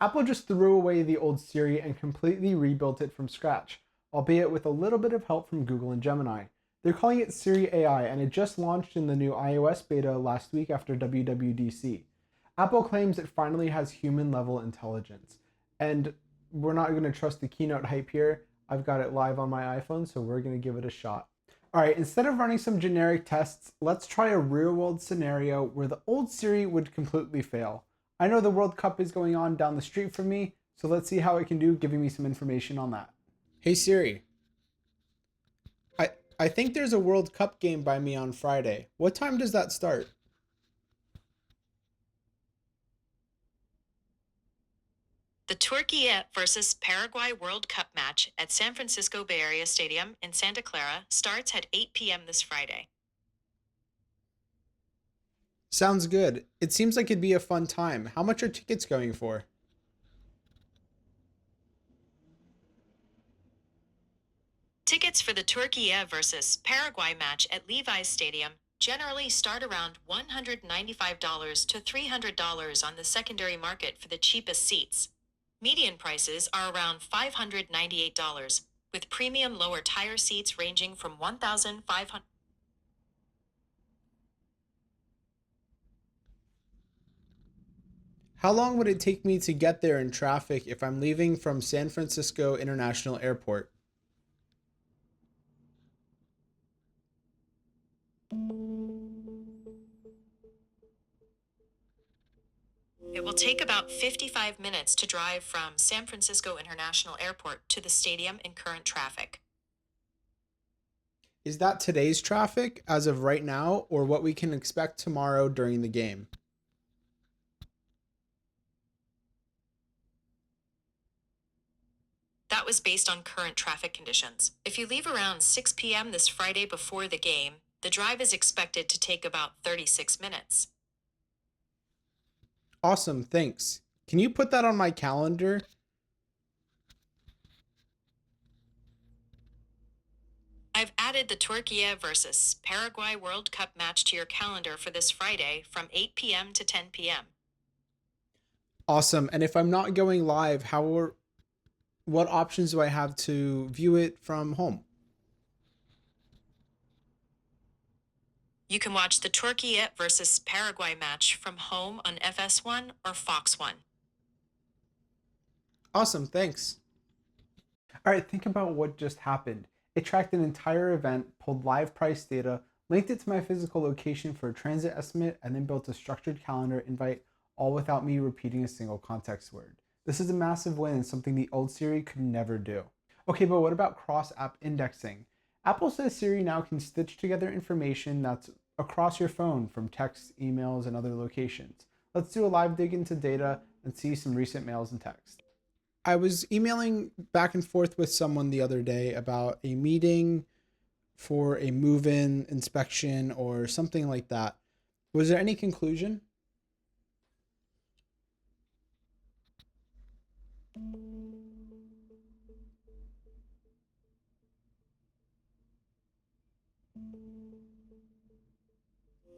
Apple just threw away the old Siri and completely rebuilt it from scratch, albeit with a little bit of help from Google and Gemini. They're calling it Siri AI, and it just launched in the new iOS beta last week after WWDC. Apple claims it finally has human level intelligence. And we're not going to trust the keynote hype here. I've got it live on my iPhone, so we're going to give it a shot. All right, instead of running some generic tests, let's try a real world scenario where the old Siri would completely fail. I know the World Cup is going on down the street from me, so let's see how it can do giving me some information on that. Hey Siri, I, I think there's a World Cup game by me on Friday. What time does that start? The Turkey versus Paraguay World Cup match at San Francisco Bay Area Stadium in Santa Clara starts at 8 p.m. this Friday. Sounds good. It seems like it'd be a fun time. How much are tickets going for? Tickets for the Turkey versus Paraguay match at Levi's Stadium generally start around $195 to $300 on the secondary market for the cheapest seats. Median prices are around $598, with premium lower tire seats ranging from $1,500. How long would it take me to get there in traffic if I'm leaving from San Francisco International Airport? It will take about 55 minutes to drive from San Francisco International Airport to the stadium in current traffic. Is that today's traffic as of right now, or what we can expect tomorrow during the game? That was based on current traffic conditions. If you leave around 6 p.m. this Friday before the game, the drive is expected to take about 36 minutes. Awesome, thanks. Can you put that on my calendar? I've added the Turkey versus Paraguay World Cup match to your calendar for this Friday from 8 p.m. to 10 p.m. Awesome. And if I'm not going live, what options do I have to view it from home? You can watch the Turkey versus Paraguay match from home on FS1 or Fox 1. Awesome, thanks. All right, think about what just happened. It tracked an entire event, pulled live price data, linked it to my physical location for a transit estimate, and then built a structured calendar invite, all without me repeating a single context word. This is a massive win and something the old Siri could never do. Okay, but what about cross-app indexing? Apple says Siri now can stitch together information that's across your phone from texts, emails, and other locations. Let's do a live dig into data and see some recent mails and text. I was emailing back and forth with someone the other day about a meeting for a move-in inspection or something like that. Was there any conclusion?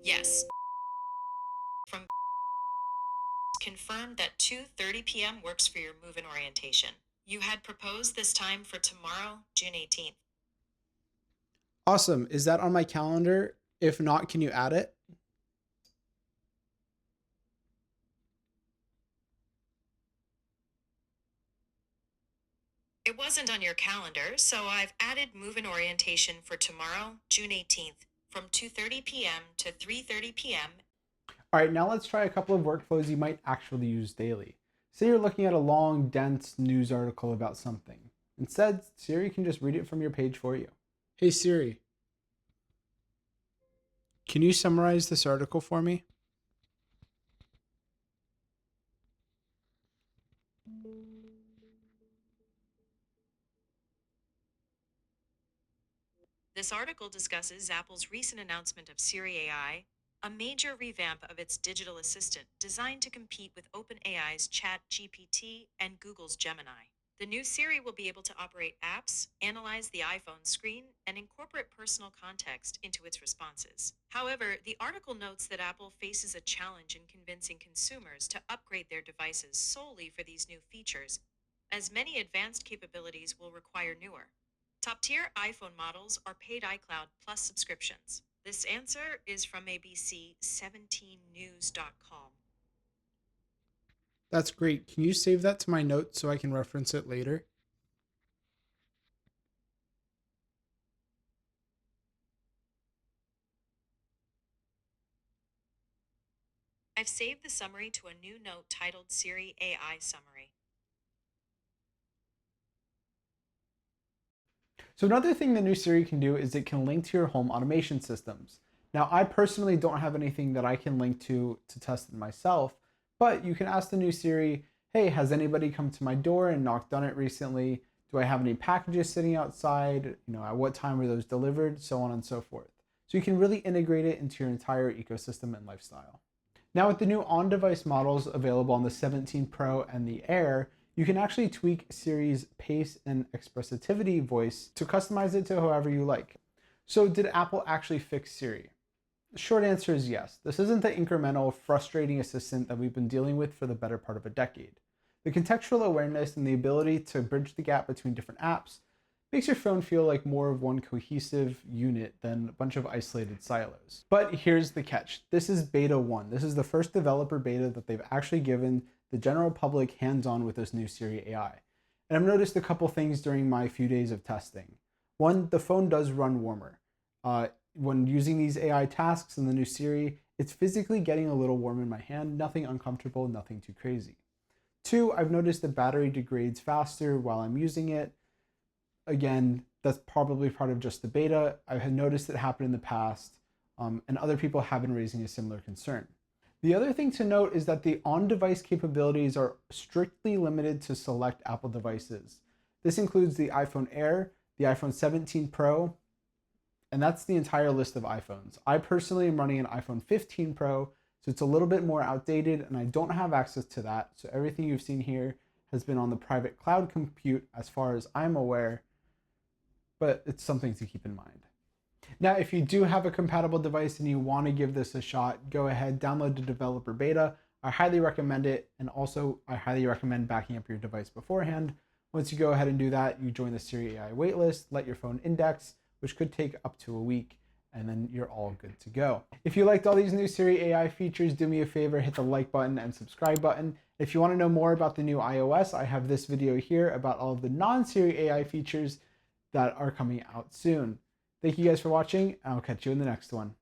Yes. From confirmed that 2:30 p.m. works for your move-in orientation. You had proposed this time for tomorrow, June 18th. Awesome. Is that on my calendar? If not, can you add it? It wasn't on your calendar, so I've added move-in orientation for tomorrow, June 18th, from 2:30 p.m. to 3:30 p.m. All right, now let's try a couple of workflows you might actually use daily. Say you're looking at a long, dense news article about something. Instead, Siri can just read it from your page for you. Hey Siri, can you summarize this article for me? This article discusses Apple's recent announcement of SiriAI, a major revamp of its digital assistant designed to compete with OpenAI's ChatGPT and Google's Gemini. The new Siri will be able to operate apps, analyze the iPhone screen, and incorporate personal context into its responses. However, the article notes that Apple faces a challenge in convincing consumers to upgrade their devices solely for these new features, as many advanced capabilities will require newer. Top tier iPhone models are paid iCloud Plus subscriptions. This answer is from ABC17news.com. That's great. Can you save that to my notes so I can reference it later? I've saved the summary to a new note titled Siri AI Summary. So another thing the new Siri can do is it can link to your home automation systems. Now, I personally don't have anything that I can link to test it myself, but you can ask the new Siri, hey, has anybody come to my door and knocked on it recently? Do I have any packages sitting outside? At what time were those delivered? So on and so forth. So you can really integrate it into your entire ecosystem and lifestyle. Now with the new on-device models available on the 17 Pro and the Air, you can actually tweak Siri's pace and expressivity voice to customize it to however you like. So did Apple actually fix Siri? The short answer is yes. This isn't the incremental, frustrating assistant that we've been dealing with for the better part of a decade. The contextual awareness and the ability to bridge the gap between different apps makes your phone feel like more of one cohesive unit than a bunch of isolated silos. But here's the catch. This is beta 1. This is the first developer beta that they've actually given the general public hands-on with this new Siri AI. And I've noticed a couple things during my few days of testing. One, the phone does run warmer. When using these AI tasks in the new Siri, it's physically getting a little warm in my hand, nothing uncomfortable, nothing too crazy. Two, I've noticed the battery degrades faster while I'm using it. Again, that's probably part of just the beta. I had noticed it happen in the past, and other people have been raising a similar concern. The other thing to note is that the on-device capabilities are strictly limited to select Apple devices. This includes the iPhone Air, the iPhone 17 Pro, and that's the entire list of iPhones. I personally am running an iPhone 15 Pro, so it's a little bit more outdated, and I don't have access to that. So everything you've seen here has been on the private cloud compute as far as I'm aware, but it's something to keep in mind. Now, if you do have a compatible device and you want to give this a shot, go ahead, download the developer beta. I highly recommend it. And also, I highly recommend backing up your device beforehand. Once you go ahead and do that, you join the Siri AI waitlist, let your phone index, which could take up to a week, and then you're all good to go. If you liked all these new Siri AI features, do me a favor, hit the like button and subscribe button. If you want to know more about the new iOS, I have this video here about all of the non-Siri AI features that are coming out soon. Thank you guys for watching, and I'll catch you in the next one.